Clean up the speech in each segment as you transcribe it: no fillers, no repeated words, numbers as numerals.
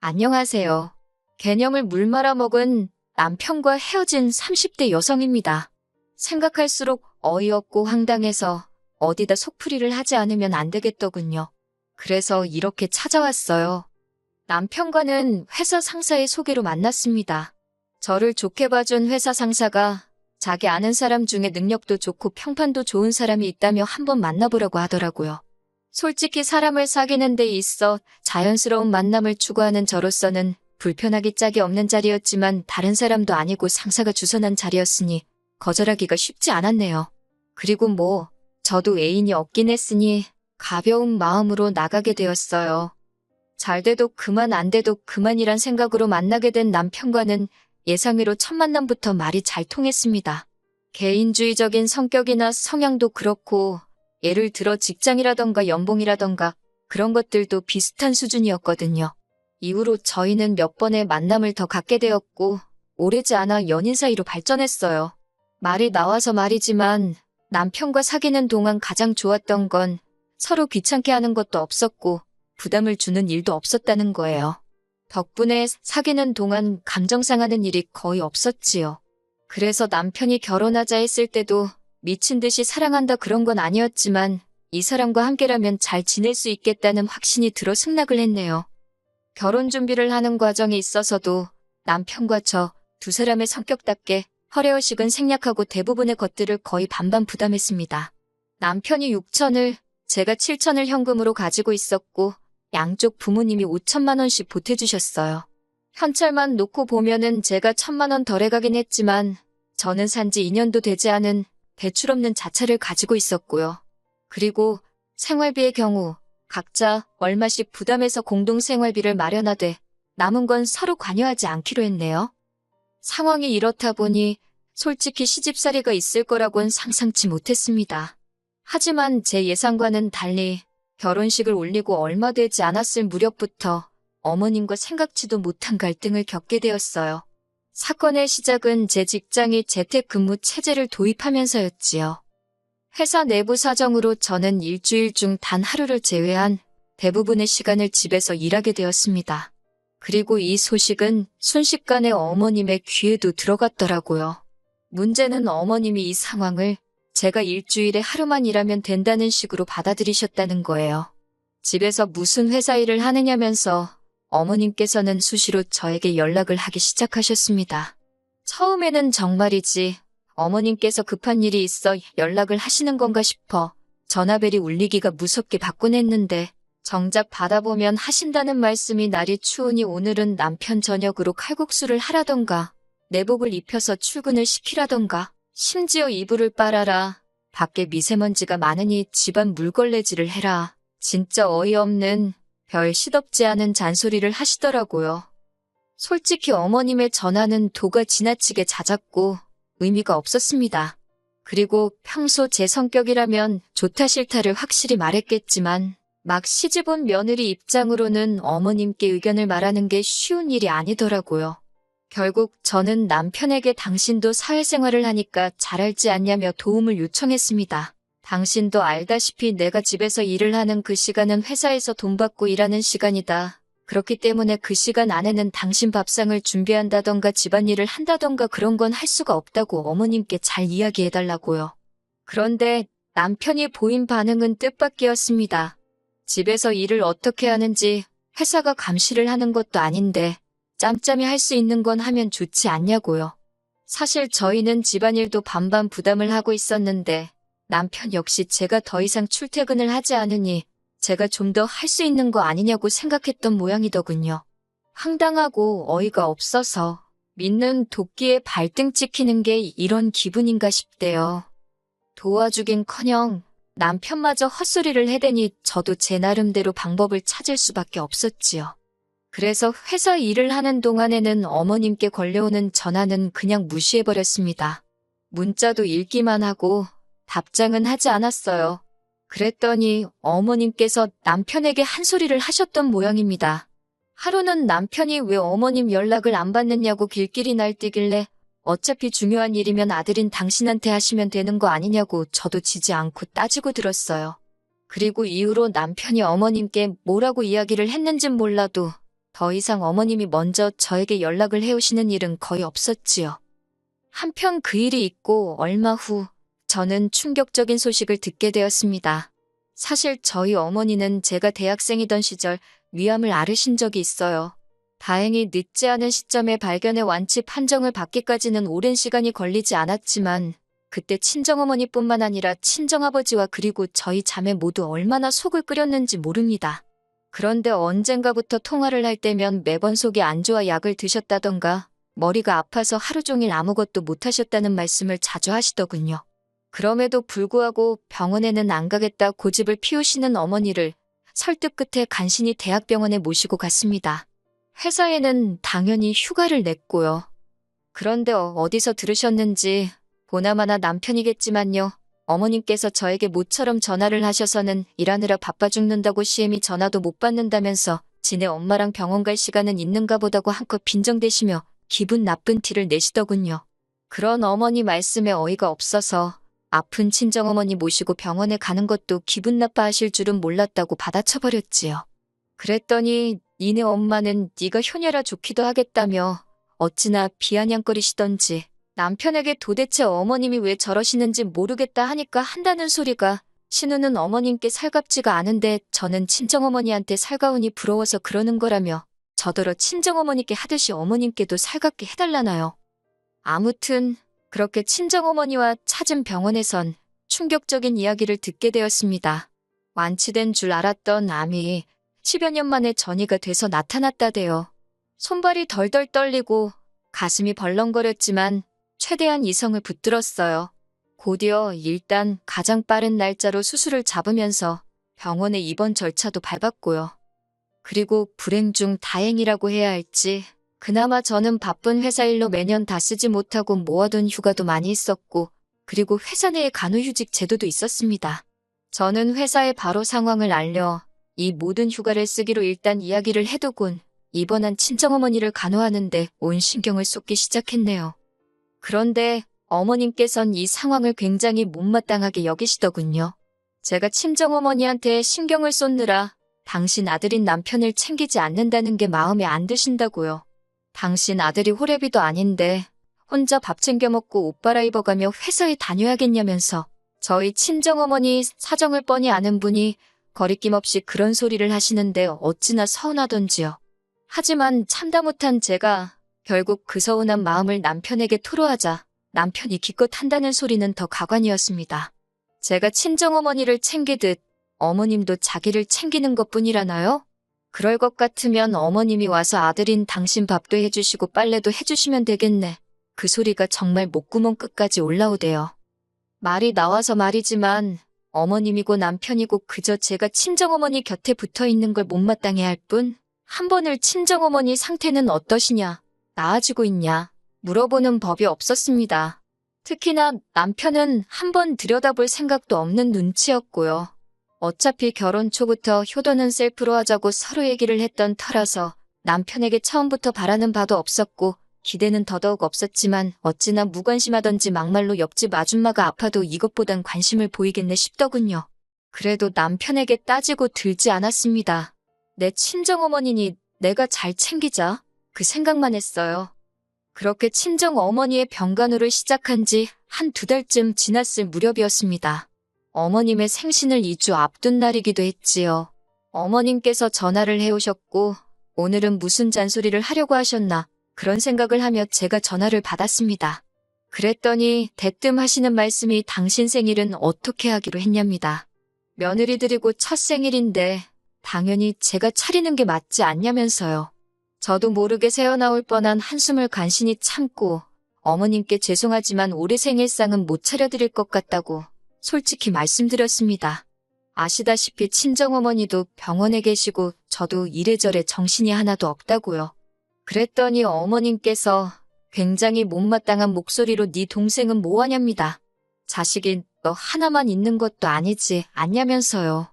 안녕하세요. 개념을 물 말아먹은 남편과 헤어진 30대 여성입니다. 생각할수록 어이없고 황당해서 어디다 속풀이를 하지 않으면 안 되겠더군요. 그래서 이렇게 찾아왔어요. 남편과는 회사 상사의 소개로 만났습니다. 저를 좋게 봐준 회사 상사가 자기 아는 사람 중에 능력도 좋고 평판도 좋은 사람이 있다며 한번 만나보라고 하더라고요. 솔직히 사람을 사귀는 데 있어 자연스러운 만남을 추구하는 저로서는 불편하기 짝이 없는 자리였지만 다른 사람도 아니고 상사가 주선한 자리였으니 거절하기가 쉽지 않았네요. 그리고 저도 애인이 없긴 했으니 가벼운 마음으로 나가게 되었어요. 잘 돼도 그만 안 돼도 그만이란 생각으로 만나게 된 남편과는 예상외로 첫 만남부터 말이 잘 통했습니다. 개인주의적인 성격이나 성향도 그렇고 예를 들어 직장이라던가 연봉이라던가 그런 것들도 비슷한 수준이었거든요. 이후로 저희는 몇 번의 만남을 더 갖게 되었고 오래지 않아 연인 사이로 발전했어요. 말이 나와서 말이지만 남편과 사귀는 동안 가장 좋았던 건 서로 귀찮게 하는 것도 없었고 부담을 주는 일도 없었다는 거예요. 덕분에 사귀는 동안 감정 상하는 일이 거의 없었지요. 그래서 남편이 결혼하자 했을 때도 미친 듯이 사랑한다 그런 건 아니었지만 이 사람과 함께라면 잘 지낼 수 있겠다는 확신이 들어 승낙을 했네요. 결혼 준비를 하는 과정에 있어서도 남편과 저 두 사람의 성격답게 허례허식은 생략하고 대부분의 것들을 거의 반반 부담했습니다. 남편이 6천을, 제가 7천을 현금으로 가지고 있었고 양쪽 부모님이 5천만 원씩 보태주셨어요. 현찰만 놓고 보면은 제가 1,000만 원 덜해가긴 했지만 저는 산지 2년도 되지 않은 대출 없는 자차를 가지고 있었고요. 그리고 생활비의 경우 각자 얼마씩 부담해서 공동생활비를 마련하되 남은 건 서로 관여하지 않기로 했네요. 상황이 이렇다 보니 솔직히 시집살이가 있을 거라고는 상상치 못했습니다. 하지만 제 예상과는 달리 결혼식을 올리고 얼마 되지 않았을 무렵부터 어머님과 생각지도 못한 갈등을 겪게 되었어요. 사건의 시작은 제 직장이 재택근무 체제를 도입하면서였지요. 회사 내부 사정으로 저는 일주일 중 단 하루를 제외한 대부분의 시간을 집에서 일하게 되었습니다. 그리고 이 소식은 순식간에 어머님의 귀에도 들어갔더라고요. 문제는 어머님이 이 상황을 제가 일주일에 하루만 일하면 된다는 식으로 받아들이셨다는 거예요. 집에서 무슨 회사 일을 하느냐면서 어머님께서는 수시로 저에게 연락을 하기 시작하셨습니다. 처음에는 정말이지 어머님께서 급한 일이 있어 연락을 하시는 건가 싶어 전화벨이 울리기가 무섭게 받곤 했는데 정작 받아보면 하신다는 말씀이 날이 추우니 오늘은 남편 저녁으로 칼국수를 하라던가 내복을 입혀서 출근을 시키라던가 심지어 이불을 빨아라. 밖에 미세먼지가 많으니 집안 물걸레질을 해라. 진짜 어이없는 별 시덥지 않은 잔소리를 하시더라고요. 솔직히 어머님의 전화는 도가 지나치게 잦았고 의미가 없었습니다. 그리고 평소 제 성격이라면 좋다 싫다를 확실히 말했겠지만 막 시집온 며느리 입장으로는 어머님께 의견을 말하는 게 쉬운 일이 아니더라고요. 결국 저는 남편에게 당신도 사회생활을 하니까 잘 알지 않냐며 도움을 요청했습니다. 당신도 알다시피 내가 집에서 일을 하는 그 시간은 회사에서 돈 받고 일하는 시간이다. 그렇기 때문에 그 시간 안에는 당신 밥상을 준비한다던가 집안일을 한다던가 그런 건 할 수가 없다고 어머님께 잘 이야기해달라고요. 그런데 남편이 보인 반응은 뜻밖이었습니다. 집에서 일을 어떻게 하는지 회사가 감시를 하는 것도 아닌데 짬짬이 할 수 있는 건 하면 좋지 않냐고요. 사실 저희는 집안일도 반반 부담을 하고 있었는데 남편 역시 제가 더 이상 출퇴근을 하지 않으니 제가 좀 더 할 수 있는 거 아니냐고 생각했던 모양이더군요. 황당하고 어이가 없어서 믿는 도끼에 발등 찍히는 게 이런 기분인가 싶대요. 도와주긴커녕 남편마저 헛소리를 해대니 저도 제 나름대로 방법을 찾을 수밖에 없었지요. 그래서 회사 일을 하는 동안에는 어머님께 걸려오는 전화는 그냥 무시해버렸습니다. 문자도 읽기만 하고 답장은 하지 않았어요. 그랬더니 어머님께서 남편에게 한 소리를 하셨던 모양입니다. 하루는 남편이 왜 어머님 연락을 안 받느냐고 길길이 날뛰길래 어차피 중요한 일이면 아들인 당신한테 하시면 되는 거 아니냐고 저도 지지 않고 따지고 들었어요. 그리고 이후로 남편이 어머님께 뭐라고 이야기를 했는진 몰라도 더 이상 어머님이 먼저 저에게 연락을 해오시는 일은 거의 없었지요. 한편 그 일이 있고 얼마 후 저는 충격적인 소식을 듣게 되었습니다. 사실 저희 어머니는 제가 대학생이던 시절 위암을 앓으신 적이 있어요. 다행히 늦지 않은 시점에 발견해 완치 판정을 받기까지는 오랜 시간이 걸리지 않았지만 그때 친정어머니뿐만 아니라 친정아버지와 그리고 저희 자매 모두 얼마나 속을 끓였는지 모릅니다. 그런데 언젠가부터 통화를 할 때면 매번 속이 안 좋아 약을 드셨다던가 머리가 아파서 하루 종일 아무것도 못하셨다는 말씀을 자주 하시더군요. 그럼에도 불구하고 병원에는 안 가겠다 고집을 피우시는 어머니를 설득 끝에 간신히 대학병원에 모시고 갔습니다. 회사에는 당연히 휴가를 냈고요. 그런데 어디서 들으셨는지 보나마나 남편이겠지만요. 어머님께서 저에게 모처럼 전화를 하셔서는 일하느라 바빠 죽는다고 시엠이 전화도 못 받는다면서 지네 엄마랑 병원 갈 시간은 있는가 보다고 한껏 빈정대시며 기분 나쁜 티를 내시더군요. 그런 어머니 말씀에 어이가 없어서 아픈 친정어머니 모시고 병원에 가는 것도 기분 나빠하실 줄은 몰랐다고 받아쳐버렸지요. 그랬더니 니네 엄마는 네가 효녀라 좋기도 하겠다며 어찌나 비아냥거리시던지 남편에게 도대체 어머님이 왜 저러시는지 모르겠다 하니까 한다는 소리가 신우는 어머님께 살갑지가 않은데 저는 친정어머니한테 살가우니 부러워서 그러는 거라며 저더러 친정어머니께 하듯이 어머님께도 살갑게 해달라나요. 아무튼 그렇게 친정어머니와 찾은 병원에선 충격적인 이야기를 듣게 되었습니다. 완치된 줄 알았던 암이 10여 년 만에 전이가 돼서 나타났다대요. 손발이 덜덜 떨리고 가슴이 벌렁거렸지만 최대한 이성을 붙들었어요. 곧이어 일단 가장 빠른 날짜로 수술을 잡으면서 병원의 입원 절차도 밟았고요. 그리고 불행 중 다행이라고 해야 할지 그나마 저는 바쁜 회사 일로 매년 다 쓰지 못하고 모아둔 휴가도 많이 있었고 그리고 회사 내에 간호휴직 제도도 있었습니다. 저는 회사에 바로 상황을 알려 이 모든 휴가를 쓰기로 일단 이야기를 해두곤 입원한 친정어머니를 간호하는데 온 신경을 쏟기 시작했네요. 그런데 어머님께선 이 상황을 굉장히 못마땅하게 여기시더군요. 제가 친정어머니한테 신경을 쏟느라 당신 아들인 남편을 챙기지 않는다는 게 마음에 안 드신다고요. 당신 아들이 호래비도 아닌데 혼자 밥 챙겨 먹고 옷 갈아입어가며 회사에 다녀야겠냐면서 저희 친정어머니 사정을 뻔히 아는 분이 거리낌 없이 그런 소리를 하시는데 어찌나 서운하던지요. 하지만 참다 못한 제가 결국 그 서운한 마음을 남편에게 토로하자 남편이 기껏 한다는 소리는 더 가관이었습니다. 제가 친정어머니를 챙기듯 어머님도 자기를 챙기는 것뿐이라나요? 그럴 것 같으면 어머님이 와서 아들인 당신 밥도 해주시고 빨래도 해주시면 되겠네. 그 소리가 정말 목구멍 끝까지 올라오대요. 말이 나와서 말이지만 어머님이고 남편이고 그저 제가 친정어머니 곁에 붙어있는 걸 못마땅해 할 뿐 한 번을 친정어머니 상태는 어떠시냐, 나아지고 있냐 물어보는 법이 없었습니다. 특히나 남편은 한 번 들여다볼 생각도 없는 눈치였고요. 어차피 결혼 초부터 효도는 셀프로 하자고 서로 얘기를 했던 터라서 남편에게 처음부터 바라는 바도 없었고 기대는 더더욱 없었지만 어찌나 무관심하던지 막말로 옆집 아줌마가 아파도 이것보단 관심을 보이겠네 싶더군요. 그래도 남편에게 따지고 들지 않았습니다. 내 친정어머니니 내가 잘 챙기자 그 생각만 했어요. 그렇게 친정어머니의 병간호를 시작한 지 한 2달쯤 지났을 무렵이었습니다. 어머님의 생신을 2주 앞둔 날이기도 했지요. 어머님께서 전화를 해오셨고 오늘은 무슨 잔소리를 하려고 하셨나 그런 생각을 하며 제가 전화를 받았습니다. 그랬더니 대뜸 하시는 말씀이 당신 생일은 어떻게 하기로 했냐입니다. 며느리들이고 첫 생일인데 당연히 제가 차리는 게 맞지 않냐면서요. 저도 모르게 새어나올 뻔한 한숨을 간신히 참고 어머님께 죄송하지만 올해 생일상은 못 차려드릴 것 같다고 솔직히 말씀드렸습니다. 아시다시피 친정어머니도 병원에 계시고 저도 이래저래 정신이 하나도 없다고요. 그랬더니 어머님께서 굉장히 못마땅한 목소리로 네 동생은 뭐하냐입니다. 자식이 너 하나만 있는 것도 아니지 않냐면서요.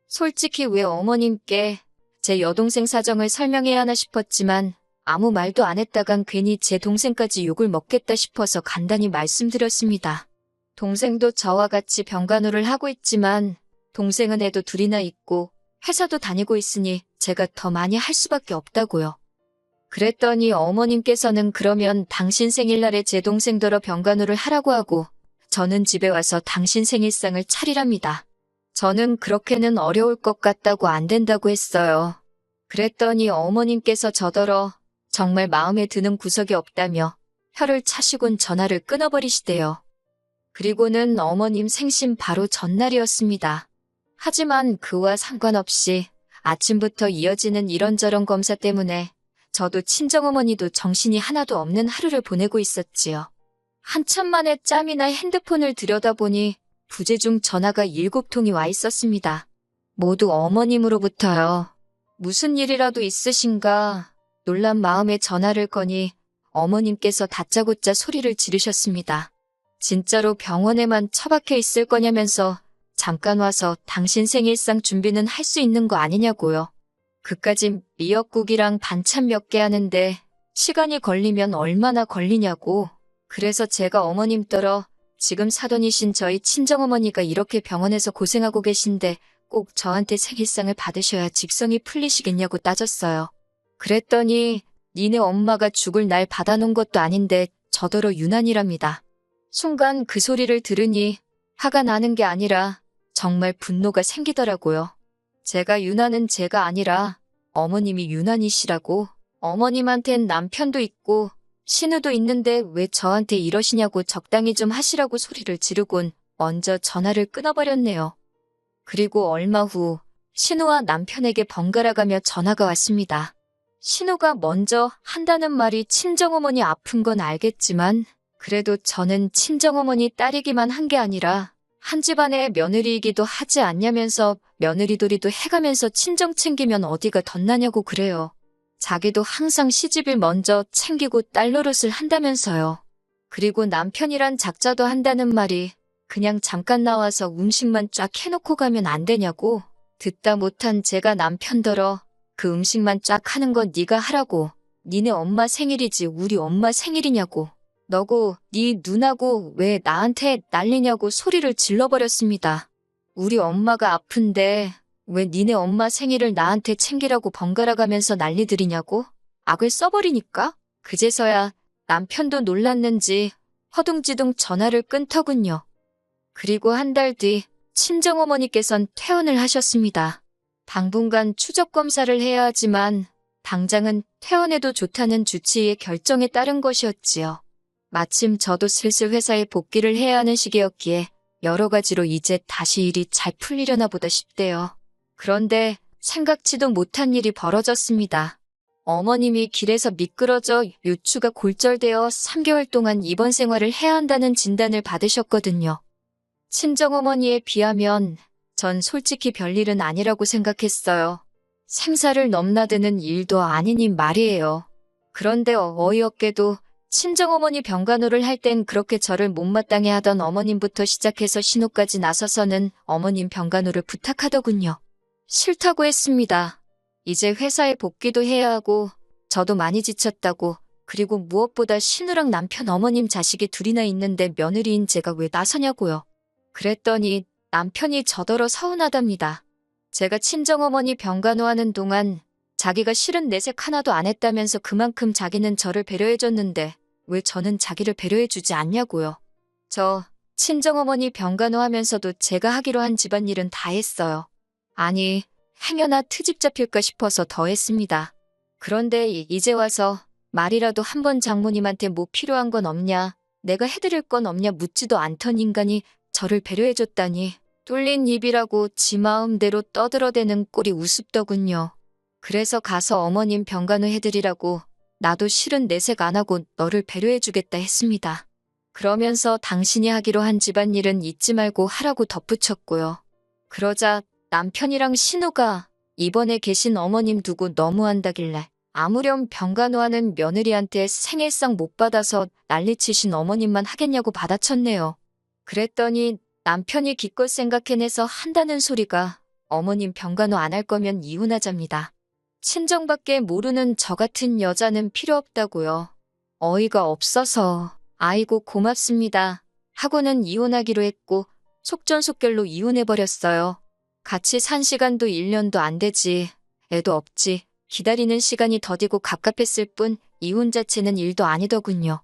솔직히 왜 어머님께 제 여동생 사정을 설명해야 하나 싶었지만 아무 말도 안 했다간 괜히 제 동생까지 욕을 먹겠다 싶어서 간단히 말씀드렸습니다. 동생도 저와 같이 병간호를 하고 있지만 동생은 애도 둘이나 있고 회사도 다니고 있으니 제가 더 많이 할 수밖에 없다고요. 그랬더니 어머님께서는 그러면 당신 생일날에 제 동생더러 병간호를 하라고 하고 저는 집에 와서 당신 생일상을 차리랍니다. 저는 그렇게는 어려울 것 같다고 안 된다고 했어요. 그랬더니 어머님께서 저더러 정말 마음에 드는 구석이 없다며 혀를 차시곤 전화를 끊어버리시대요. 그리고는 어머님 생신 바로 전날이었습니다. 하지만 그와 상관없이 아침부터 이어지는 이런저런 검사 때문에 저도 친정어머니도 정신이 하나도 없는 하루를 보내고 있었지요. 한참 만에 짬이나 핸드폰을 들여다보니 부재중 전화가 7통이 와 있었습니다. 모두 어머님으로부터요. 무슨 일이라도 있으신가 놀란 마음에 전화를 거니 어머님께서 다짜고짜 소리를 지르셨습니다. 진짜로 병원에만 처박혀 있을 거냐면서 잠깐 와서 당신 생일상 준비는 할 수 있는 거 아니냐고요. 그까짓 미역국이랑 반찬 몇 개 하는데 시간이 걸리면 얼마나 걸리냐고. 그래서 제가 어머님더러 지금 사돈이신 저희 친정어머니가 이렇게 병원에서 고생하고 계신데 꼭 저한테 생일상을 받으셔야 직성이 풀리시겠냐고 따졌어요. 그랬더니 니네 엄마가 죽을 날 받아놓은 것도 아닌데 저더러 유난이랍니다. 순간 그 소리를 들으니 화가 나는 게 아니라 정말 분노가 생기더라고요. 제가 유난은 제가 아니라 어머님이 유난이시라고. 어머님한텐 남편도 있고 신우도 있는데 왜 저한테 이러시냐고 적당히 좀 하시라고 소리를 지르곤 먼저 전화를 끊어버렸네요. 그리고 얼마 후 신우와 남편에게 번갈아가며 전화가 왔습니다. 신우가 먼저 한다는 말이 친정어머니 아픈 건 알겠지만 그래도 저는 친정어머니 딸이기만 한 게 아니라 한 집안의 며느리이기도 하지 않냐면서 며느리돌이도 해가면서 친정 챙기면 어디가 덧나냐고 그래요. 자기도 항상 시집을 먼저 챙기고 딸 노릇을 한다면서요. 그리고 남편이란 작자도 한다는 말이 그냥 잠깐 나와서 음식만 쫙 해놓고 가면 안 되냐고. 듣다 못한 제가 남편더러 그 음식만 쫙 하는 건 네가 하라고. 니네 엄마 생일이지 우리 엄마 생일이냐고. 너고 네 누나고 왜 나한테 난리냐고 소리를 질러버렸습니다. 우리 엄마가 아픈데 왜 니네 엄마 생일을 나한테 챙기라고 번갈아가면서 난리들이냐고? 악을 써버리니까? 그제서야 남편도 놀랐는지 허둥지둥 전화를 끊더군요. 그리고 한 달 뒤 친정어머니께선 퇴원을 하셨습니다. 당분간 추적검사를 해야 하지만 당장은 퇴원해도 좋다는 주치의의 결정에 따른 것이었지요. 마침 저도 슬슬 회사에 복귀를 해야 하는 시기였기에 여러 가지로 이제 다시 일이 잘 풀리려나 보다 싶대요. 그런데 생각지도 못한 일이 벌어졌습니다. 어머님이 길에서 미끄러져 요추가 골절되어 3개월 동안 입원 생활을 해야 한다는 진단을 받으셨거든요. 친정어머니에 비하면 전 솔직히 별일은 아니라고 생각했어요. 생사를 넘나드는 일도 아니니 말이에요. 그런데 어이없게도 친정어머니 병간호를 할 땐 그렇게 저를 못마땅해 하던 어머님부터 시작해서 신우까지 나서서는 어머님 병간호를 부탁하더군요. 싫다고 했습니다. 이제 회사에 복귀도 해야 하고 저도 많이 지쳤다고. 그리고 무엇보다 신우랑 남편 어머님 자식이 둘이나 있는데 며느리인 제가 왜 나서냐고요. 그랬더니 남편이 저더러 서운하답니다. 제가 친정어머니 병간호하는 동안 자기가 싫은 내색 하나도 안 했다면서 그만큼 자기는 저를 배려해줬는데 왜 저는 자기를 배려해주지 않냐고요. 저 친정어머니 병간호하면서도 제가 하기로 한 집안일은 다 했어요. 아니, 행여나 트집 잡힐까 싶어서 더 했습니다. 그런데 이제 와서 말이라도 한번 장모님한테 뭐 필요한 건 없냐, 내가 해드릴 건 없냐 묻지도 않던 인간이 저를 배려해줬다니 뚫린 입이라고 지 마음대로 떠들어대는 꼴이 우습더군요. 그래서 가서 어머님 병간호 해드리라고 나도 싫은 내색 안 하고 너를 배려해주겠다 했습니다. 그러면서 당신이 하기로 한 집안일은 잊지 말고 하라고 덧붙였고요. 그러자 남편이랑 신우가 입원해 계신 어머님 두고 너무한다길래 아무렴 병간호하는 며느리한테 생일상 못 받아서 난리치신 어머님만 하겠냐고 받아쳤네요. 그랬더니 남편이 기껏 생각해내서 한다는 소리가 어머님 병간호 안 할 거면 이혼하자입니다. 친정밖에 모르는 저 같은 여자는 필요 없다고요. 어이가 없어서 아이고 고맙습니다 하고는 이혼하기로 했고 속전속결로 이혼해버렸어요. 같이 산 시간도 1년도 안 되지. 애도 없지. 기다리는 시간이 더디고 갑갑했을 뿐 이혼 자체는 일도 아니더군요.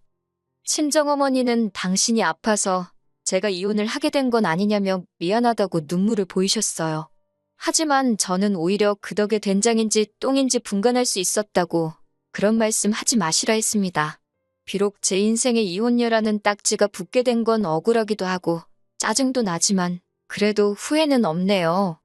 친정어머니는 당신이 아파서 제가 이혼을 하게 된 건 아니냐며 미안하다고 눈물을 보이셨어요. 하지만 저는 오히려 그 덕에 된장인지 똥인지 분간할 수 있었다고 그런 말씀 하지 마시라 했습니다. 비록 제 인생에 이혼녀라는 딱지가 붙게 된 건 억울하기도 하고 짜증도 나지만 그래도 후회는 없네요.